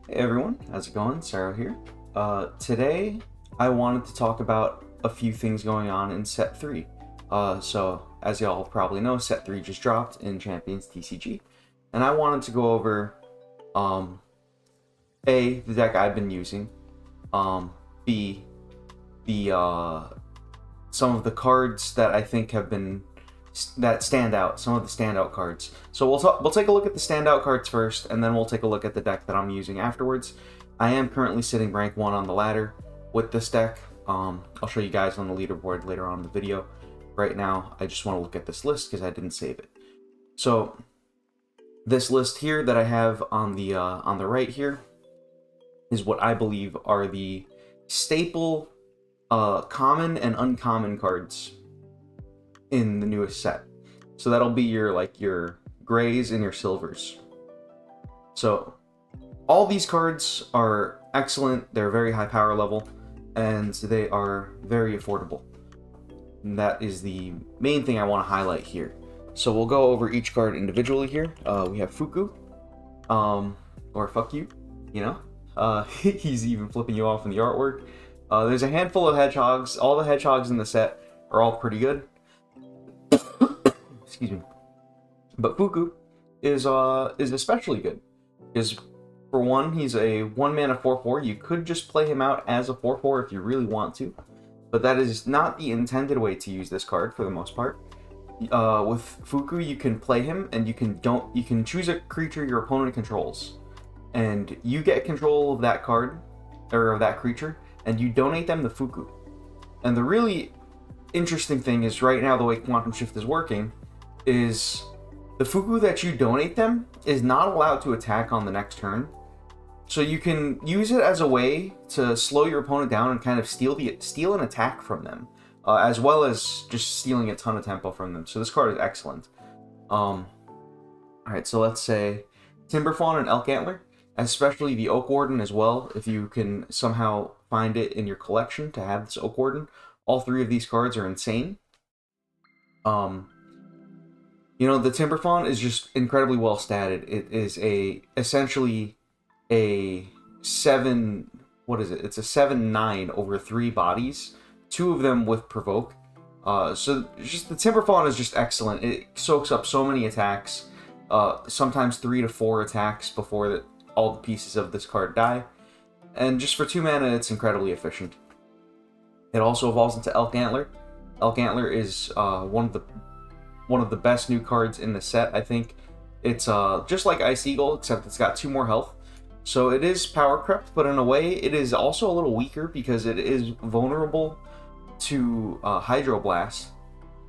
Hey everyone, how's it going? Sarah here. Today I wanted to talk about a few things going on in Set 3. So, as y'all probably know, Set 3 just dropped in Champions TCG. And I wanted to go over, A, the deck I've been using, B, some of the cards that I think have been, that stand out, some of the standout cards. So we'll take a look at the standout cards first, and then we'll take a look at the deck that I'm using afterwards. I am currently sitting rank 1 on the ladder with this deck. I'll show you guys on the leaderboard later on in the video. Right now, I just want to look at this list because I didn't save it. So this list here that I have on the right here is what I believe are the staple common and uncommon cards in the newest set. So that'll be your grays and your silvers. So all these cards are excellent, they're very high power level, and they are very affordable. And that is the main thing I want to highlight here. So we'll go over each card individually here. We have Fuku, or fuck you, you know? He's even flipping you off in the artwork. There's a handful of hedgehogs. All the hedgehogs in the set are all pretty good. Excuse me. But Fuku is especially good because, for one, he's a 1-mana 4/4. You could just play him out as a 4/4 if you really want to, but that is not the intended way to use this card for the most part. With Fuku, you can play him and you can choose a creature your opponent controls, and you get control of that card or of that creature, and you donate them to Fuku. And the really interesting thing is, right now the way Quantum Shift is working is the Fuku that you donate them is not allowed to attack on the next turn. So you can use it as a way to slow your opponent down and kind of steal an attack from them, as well as just stealing a ton of tempo from them. So this card is excellent. Alright, so let's say Timberfawn and Elkantler, especially the Oakwarden as well, if you can somehow find it in your collection to have this Oakwarden. All three of these cards are insane. You know, the Timberfawn is just incredibly well statted. It is essentially a 7, what is it? It's a 7/9 over 3 bodies, 2 of them with Provoke. So just the Timberfawn is just excellent. It soaks up so many attacks, sometimes 3 to 4 attacks before all the pieces of this card die. And just for 2 mana, it's incredibly efficient. It also evolves into Elkantler. Elkantler is one of the best new cards in the set, I think. It's just like Ice Eagle, except it's got 2 more health. So it is power crept, but in a way it is also a little weaker because it is vulnerable to Hydroblast.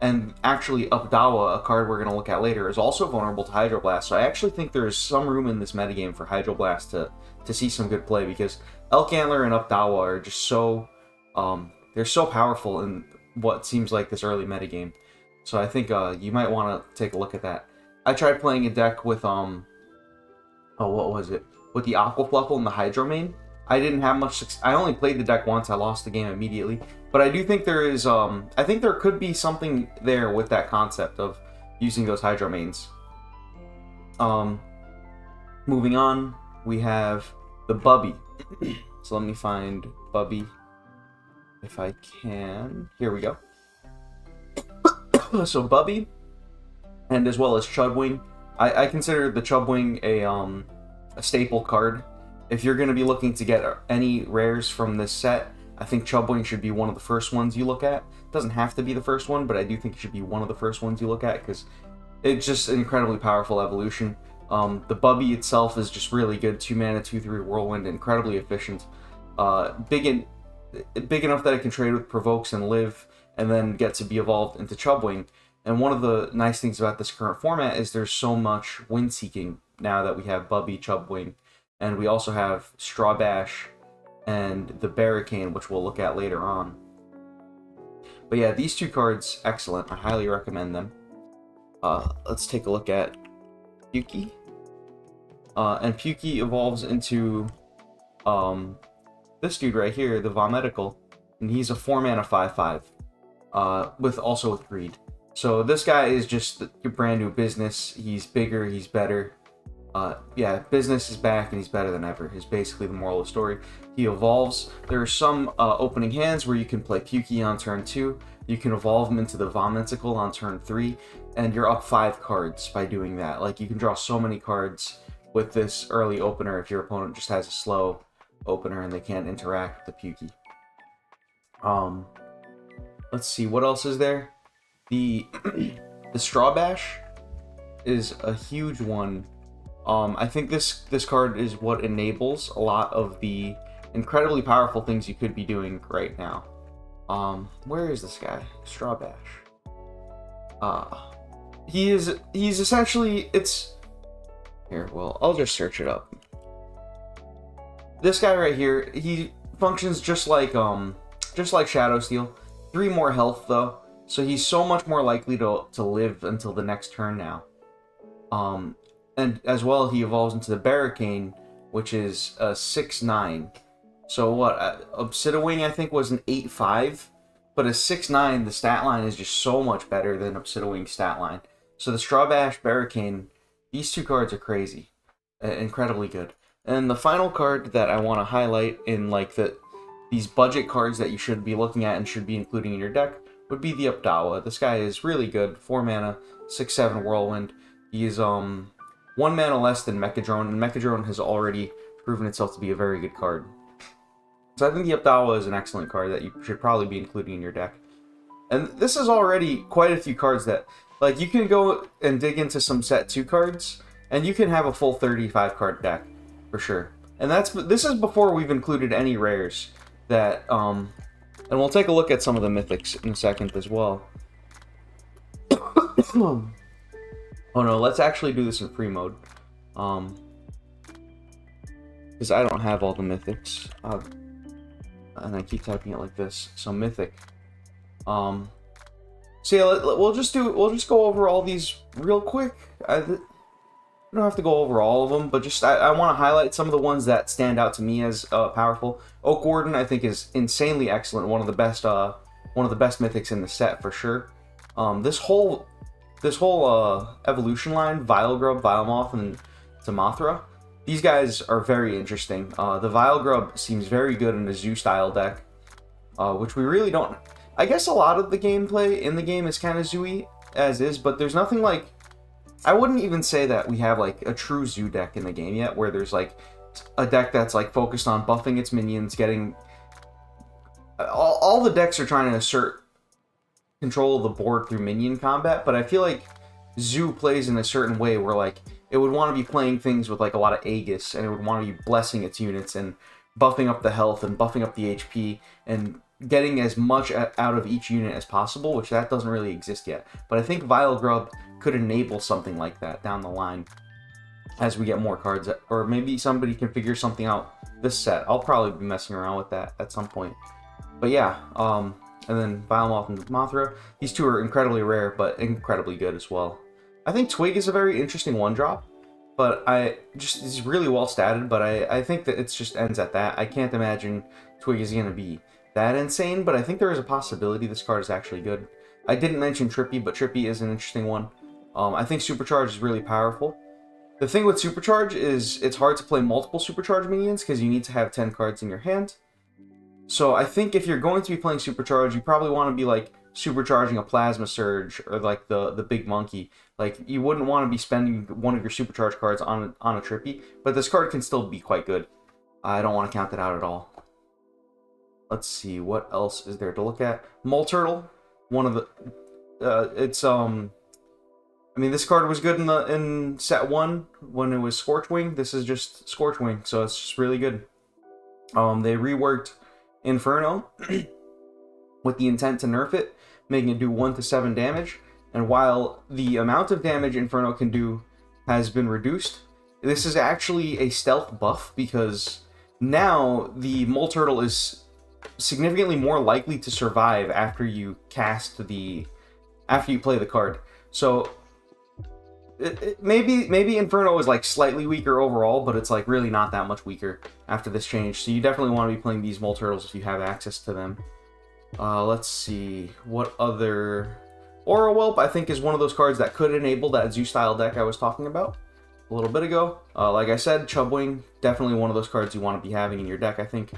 And actually Updawa, a card we're going to look at later, is also vulnerable to Hydroblast. So I actually think there is some room in this metagame for Hydroblast to see some good play, because Elkantler and Updawa are just so they're so powerful in what seems like this early metagame. So I think you might want to take a look at that. I tried playing a deck with what was it? With the Aquafluffle and the Hydromain. I didn't have much success. I only played the deck once. I lost the game immediately. But I do think there is I think there could be something there with that concept of using those Hydromains. Moving on, we have the Bubby. So let me find Bubby if I can. Here we go. So Bubby, and as well as Chubwing. I consider the Chubwing a staple card. If you're going to be looking to get any rares from this set, I think Chubwing should be one of the first ones you look at. It doesn't have to be the first one, but I do think it should be one of the first ones you look at, because it's just an incredibly powerful evolution. The Bubby itself is just really good. 2 mana, 2/3 Whirlwind, incredibly efficient. Big enough that it can trade with Provokes and live, and then get to be evolved into Chubwing. And one of the nice things about this current format is there's so much wind seeking now that we have Bubby, Chubwing, and we also have Strawbash and the Barricane, which we'll look at later on. But yeah, these 2 cards, excellent. I highly recommend them. Let's take a look at Pukey. And Pukey evolves into this dude right here, the Vomentacle, and he's a 4-mana 5/5. Also with Greed. So this guy is just a brand new business. He's bigger, he's better. Yeah, business is back and he's better than ever, is basically the moral of the story. He evolves. There are some opening hands where you can play Pukey on turn 2. You can evolve him into the Vomentacle on turn 3, and you're up 5 cards by doing that. Like, you can draw so many cards with this early opener if your opponent just has a slow opener and they can't interact with the Pukey. Let's see, what else is there? The Strawbash is a huge one. I think this card is what enables a lot of the incredibly powerful things you could be doing right now. Where is this guy? Strawbash. He's essentially, here, well, I'll just search it up. This guy right here, he functions just like Shadowsteel. 3 more health though, so he's so much more likely to live until the next turn now. And as well, he evolves into the Barricane, which is a 6/9. So what, Obsidiwing I think was an 8/5, but a 6/9, the stat line is just so much better than Obsidiwing's stat line. So the Strawbash, Berricane, these 2 cards are crazy, incredibly good. And the final card that I want to highlight in like these budget cards that you should be looking at and should be including in your deck would be the Updawa. This guy is really good, 4 mana, 6/7 Whirlwind. He is 1 mana less than Mechadrone, and Mechadrone has already proven itself to be a very good card. So I think the Updawa is an excellent card that you should probably be including in your deck. And this is already quite a few cards that, like, you can go and dig into some set 2 cards, and you can have a full 35 card deck, for sure. And this is before we've included any rares that, and we'll take a look at some of the Mythics in a second as well. Oh no, let's actually do this in free mode. Because I don't have all the Mythics. And I keep typing it like this. So Mythic. So yeah, we'll just go over all these real quick. We don't have to go over all of them, but just I want to highlight some of the ones that stand out to me as powerful. Oakwarden I think is insanely excellent. One of the best Mythics in the set for sure. This whole evolution line, Vilegrub, Vilemoth, and Tamothra, these guys are very interesting. The Vilegrub seems very good in a Zoo-style deck, which we really don't... I guess a lot of the gameplay in the game is kind of Zoo-y, as is, but there's nothing like... I wouldn't even say that we have like a true Zoo deck in the game yet, where there's like a deck that's like focused on buffing its minions, getting... All the decks are trying to assert control of the board through minion combat, but I feel like Zoo plays in a certain way where like it would want to be playing things with like a lot of Aegis, and it would want to be blessing its units and buffing up the health and buffing up the HP and getting as much out of each unit as possible, which that doesn't really exist yet. But I think Vilegrub could enable something like that down the line as we get more cards, or maybe somebody can figure something out this set. I'll probably be messing around with that at some point. But yeah, and then Vilemoth and Mothra. These 2 are incredibly rare, but incredibly good as well. I think Twig is a very interesting 1-drop, but it's really well statted, but I think that it just ends at that. I can't imagine Twig is going to be that insane, but I think there is a possibility this card is actually good. I didn't mention Trippy, but Trippy is an interesting one. I think Supercharge is really powerful. The thing with Supercharge is it's hard to play multiple Supercharge minions because you need to have 10 cards in your hand. So I think if you're going to be playing Supercharge, you probably want to be like supercharging a Plasma Surge or like the Big Monkey. Like, you wouldn't want to be spending one of your Supercharge cards on a Trippy, but this card can still be quite good. I don't want to count that out at all. Let's see, what else is there to look at? Molturtle, one of the... I mean, this card was good in set 1 when it was Scorchwing. This is just Scorchwing, so it's just really good. They reworked Inferno with the intent to nerf it, making it do 1 to 7 damage. And while the amount of damage Inferno can do has been reduced, this is actually a stealth buff, because now the Molturtle is significantly more likely to survive after you after you play the card. So maybe Inferno is like slightly weaker overall, but it's like really not that much weaker after this change. So you definitely want to be playing these Molturtles if you have access to them. Let's see, what other... Aura Whelp, I think, is one of those cards that could enable that Zoo-style deck I was talking about. a little bit ago. Like I said, Chubwing, definitely one of those cards you want to be having in your deck, I think.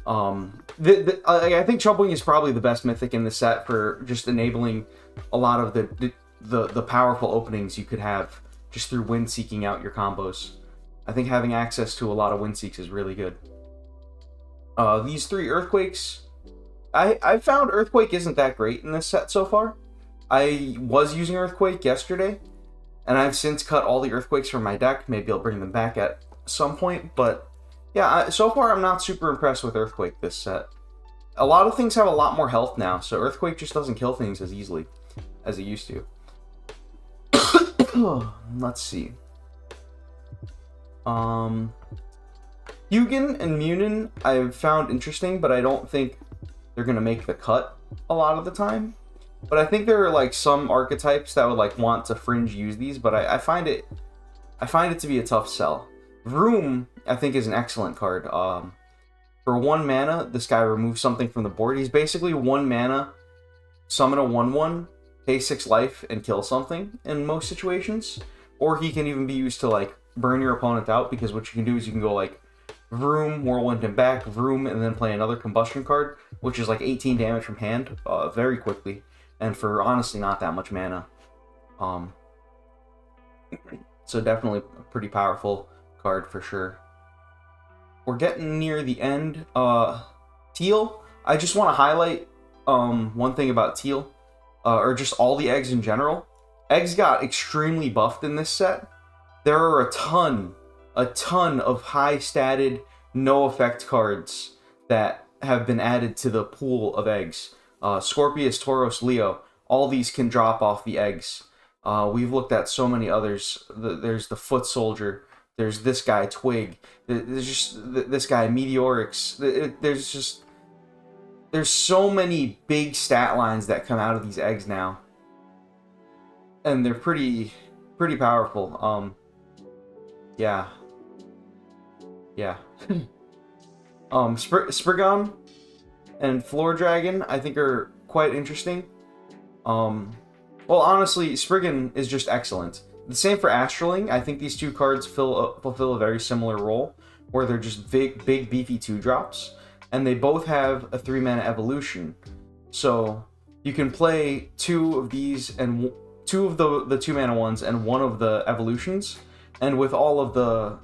I think Chubwing is probably the best Mythic in the set for just enabling a lot of the powerful openings you could have just through wind seeking out your combos. I think having access to a lot of wind seeks is really good. These 3 Earthquakes, I found Earthquake isn't that great in this set so far. I was using Earthquake yesterday, and I've since cut all the Earthquakes from my deck. Maybe I'll bring them back at some point, but yeah, so far I'm not super impressed with Earthquake this set. A lot of things have a lot more health now, so Earthquake just doesn't kill things as easily as it used to. Let's see. Hugin and Munin I've found interesting, but I don't think they're going to make the cut a lot of the time. But I think there are like some archetypes that would like want to fringe use these, but I find it to be a tough sell. Vroom, I think, is an excellent card. For 1 mana, this guy removes something from the board. He's basically 1 mana, summon a 1/1, pay 6 life, and kill something in most situations. Or he can even be used to like burn your opponent out, because what you can do is you can go like Vroom, Whirlwind him back, Vroom, and then play another combustion card, which is like 18 damage from hand very quickly, and for honestly not that much mana. So definitely a pretty powerful card for sure. We're getting near the end. Teal, I just want to highlight one thing about Teal, or just all the eggs in general. Eggs got extremely buffed in this set. There are a ton of high-statted, no-effect cards that have been added to the pool of eggs. Scorpius, Tauros, Leo, all these can drop off the eggs. We've looked at so many others. There's the Foot Soldier. There's this guy, Twig. There's just this guy, Meteorix. There's so many big stat lines that come out of these eggs now, and they're pretty powerful. Yeah. Spriggon and Floor Dragon, I think, are quite interesting. Well, honestly, Spriggon is just excellent. The same for Astraling. I think these 2 cards fulfill a very similar role, where they're just big beefy 2-drops, and they both have a 3-mana evolution. So you can play 2 of these, and 2 of the 2-mana ones, and 1 of the evolutions, and with all of the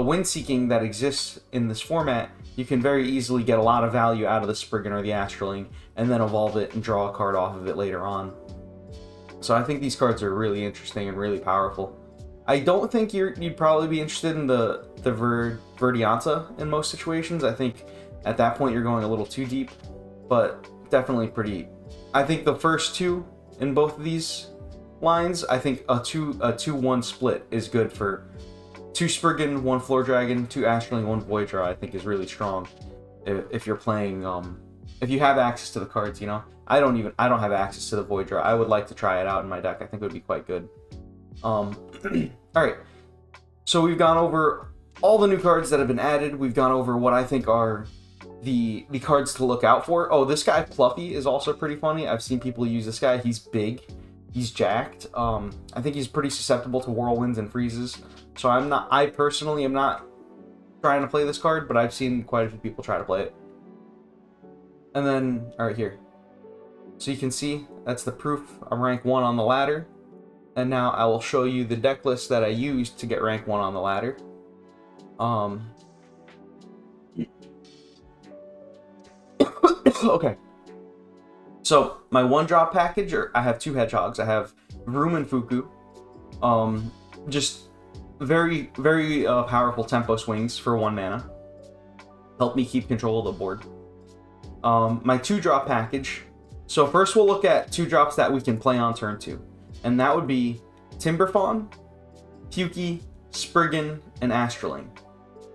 wind seeking that exists in this format, you can very easily get a lot of value out of the Spriggon or the Astraling, and then evolve it and draw a card off of it later on. So I think these cards are really interesting and really powerful. I don't think you'd probably be interested in the Verdianta in most situations. I think at that point you're going a little too deep, but definitely pretty. I think the first 2 in both of these lines, I think a 2-1 split is good for 2 Spriggon, 1 Floor Dragon, 2 Astraling, 1 Voidra. I think is really strong if you're playing. If you have access to the cards, you know. I don't have access to the Voidra. I would like to try it out in my deck. I think it would be quite good. Alright. So we've gone over all the new cards that have been added. We've gone over what I think are the cards to look out for. Oh, this guy, Fluffy, is also pretty funny. I've seen people use this guy. He's big. He's jacked. I think he's pretty susceptible to whirlwinds and freezes. So I personally am not trying to play this card, but I've seen quite a few people try to play it. And then, alright, here. So you can see, that's the proof. I'm rank 1 on the ladder. And now I will show you the deck list that I used to get rank 1 on the ladder. Okay. So, my 1-drop package, I have 2 Hedgehogs. I have Vroom and Fuku. Just very powerful tempo swings for 1 mana. Help me keep control of the board. My 2-drop package. So first we'll look at 2-drops that we can play on turn 2. And that would be Timberfawn, Pukey, Spriggon, and Astraling.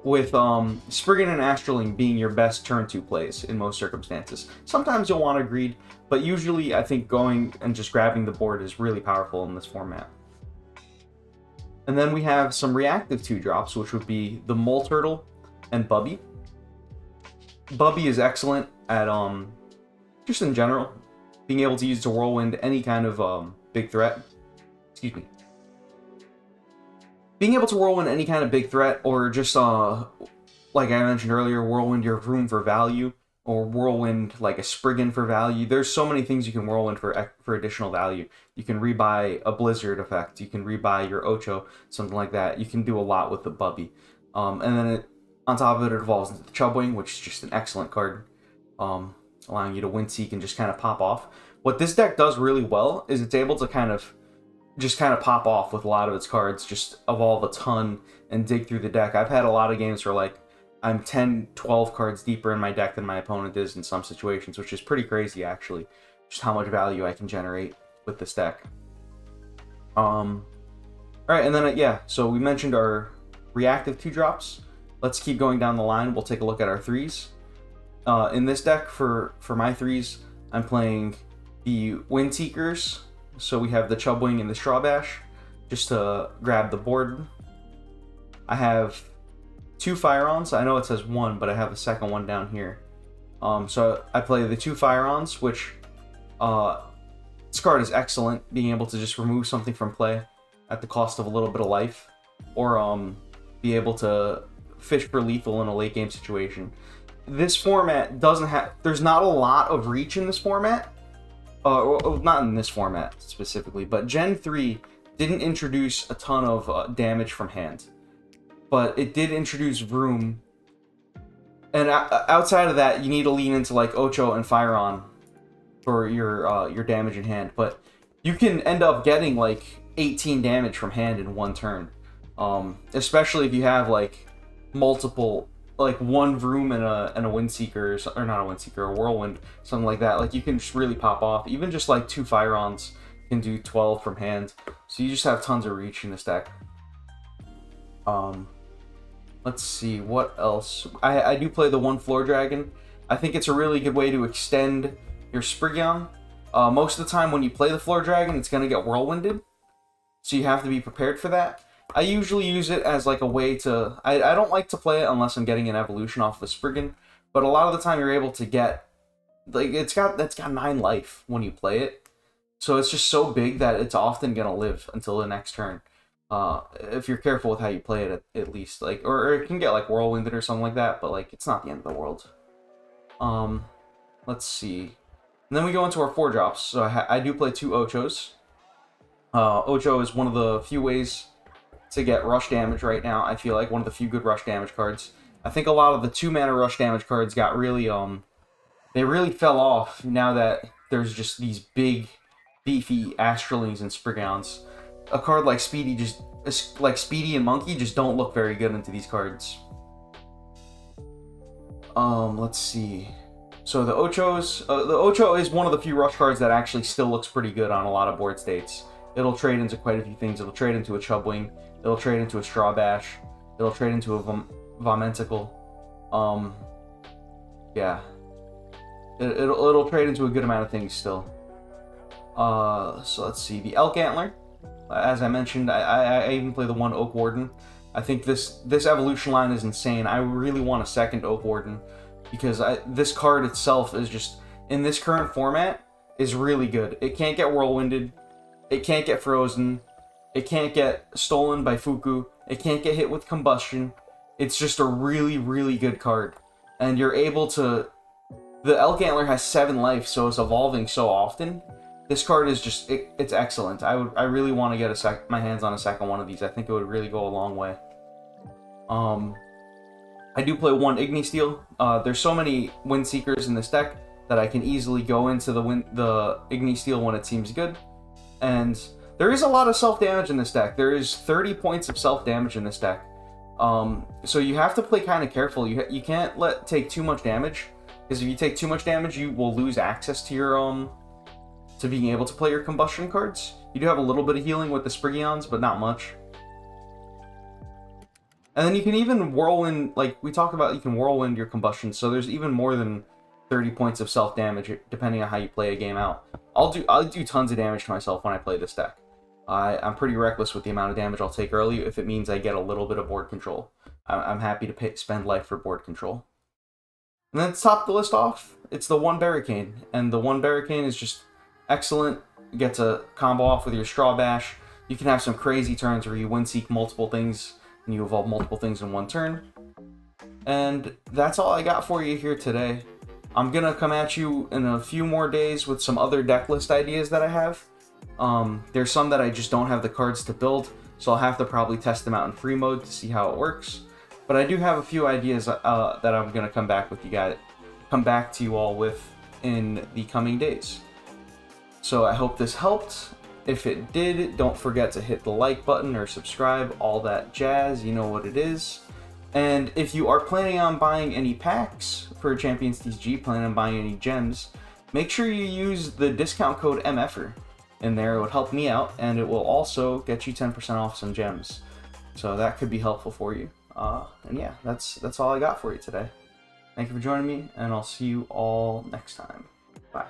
With Spriggon and Astraling being your best turn 2 plays in most circumstances. Sometimes you'll want to greed, but usually I think going and just grabbing the board is really powerful in this format. And then we have some reactive 2-drops, which would be the Molturtle and Bubby. Bubby is excellent at, just in general, being able to use to whirlwind any kind of big threat. Excuse me. being able to whirlwind any kind of big threat, or just like I mentioned earlier, whirlwind your Vroom for value, or whirlwind like a Spriggon for value. There's so many things you can whirlwind for additional value. You can rebuy a Blizzard effect. You can rebuy your Ocho, something like that. You can do a lot with the Bubby. And then on top of it, it evolves into the Chubwing, which is just an excellent card, allowing you to win seek and just kind of pop off. What this deck does really well is it's able to kind of pop off with a lot of its cards, just evolve a ton and dig through the deck. I've had a lot of games where like I'm 10, 12 cards deeper in my deck than my opponent is in some situations, which is pretty crazy actually, just how much value I can generate with this deck. Alright, and then yeah, so we mentioned our reactive 2-drops. Let's keep going down the line. We'll take a look at our 3s. In this deck, for my 3s, I'm playing the Wind Seekers. So we have the Chubwing and the Strawbash, just to grab the board. I have 2 Firons. I know it says 1, but I have the second one down here. So I play the 2 Firons, which this card is excellent, being able to just remove something from play at the cost of a little bit of life, or be able to fish for lethal in a late game situation. This format doesn't have, there's not a lot of reach in this format. Not in this format specifically, but Gen 3 didn't introduce a ton of damage from hand. But it did introduce Vroom. And outside of that, you need to lean into like Ocho and Firon for your damage in hand. But you can end up getting like 18 damage from hand in one turn. Especially if you have like multiple, like one Vroom and a Windseeker, or not a Windseeker, a Whirlwind, something like that. Like you can just really pop off. Even just like 2 Firons can do 12 from hand. So you just have tons of reach in this deck. Let's see, what else? I do play the 1 Floor Dragon. I think it's a really good way to extend your Spriggon. Most of the time when you play the Floor Dragon, it's going to get Whirlwinded. So you have to be prepared for that. I usually use it as like a way to... I don't like to play it unless I'm getting an evolution off the Spriggon. But a lot of the time you're able to get... like it's got 9 life when you play it. So it's just so big that it's often going to live until the next turn. If you're careful with how you play it, at least, like, or it can get like whirlwinded or something like that, but like it's not the end of the world. Let's see, and then we go into our 4-drops. So I do play 2 Ochos. Ocho is one of the few ways to get rush damage right now. I feel like one of the few good rush damage cards. I think a lot of the 2-mana rush damage cards got really they really fell off now that there's just these big beefy Astralings and Spriggons. A card like Speedy Speedy and Monkey just don't look very good into these cards. Let's see. So the Ochos, the Ocho is one of the few rush cards that actually still looks pretty good on a lot of board states. It'll trade into quite a few things. It'll trade into a Chubwing. It'll trade into a Strawbash. It'll trade into a Vomentacle. Yeah. It'll trade into a good amount of things still. So let's see. The Elkantler. As I mentioned, I even play the 1 Oakwarden. I think this evolution line is insane. I really want a second Oakwarden because this card itself is just, in this current format, is really good. It can't get whirlwinded. It can't get frozen. It can't get stolen by Fuku. It can't get hit with combustion. It's just a really, really good card. And you're able to... The Elkantler has 7 life, so it's evolving so often. This card is just, it's excellent. I really want to get my hands on a second one of these. I think it would really go a long way. I do play 1 Ignisteel. There's so many Windseekers in this deck that I can easily go into the Ignisteel when it seems good. And there is a lot of self-damage in this deck. There is 30 points of self-damage in this deck. So you have to play kind of careful. You can't take too much damage, because if you take too much damage, you will lose access to your to being able to play your combustion cards. You do have a little bit of healing with the Spriggons, but not much. And then you can even whirlwind, like we talked about, you can whirlwind your combustion, so there's even more than 30 points of self-damage, depending on how you play a game out. I'll do tons of damage to myself when I play this deck. I'm pretty reckless with the amount of damage I'll take early if it means I get a little bit of board control. I'm happy to spend life for board control. And then to top the list off, it's the 1 Barricane. And the 1 Barricane is just excellent. You get to combo off with your Strawbash. You can have some crazy turns where you win seek multiple things and you evolve multiple things in one turn. And that's all I got for you here today. I'm gonna come at you in a few more days with some other deck list ideas that I have. There's some that I just don't have the cards to build, so I'll have to probably test them out in free mode to see how it works. But I do have a few ideas that I'm gonna come back to you all with in the coming days. So I hope this helped. If it did, don't forget to hit the like button or subscribe, all that jazz, you know what it is. And if you are planning on buying any packs for Champions TCG, planning on buying any gems, make sure you use the discount code MFer in there. It would help me out, and it will also get you 10% off some gems. So that could be helpful for you. And yeah, that's all I got for you today. Thank you for joining me, and I'll see you all next time. Bye.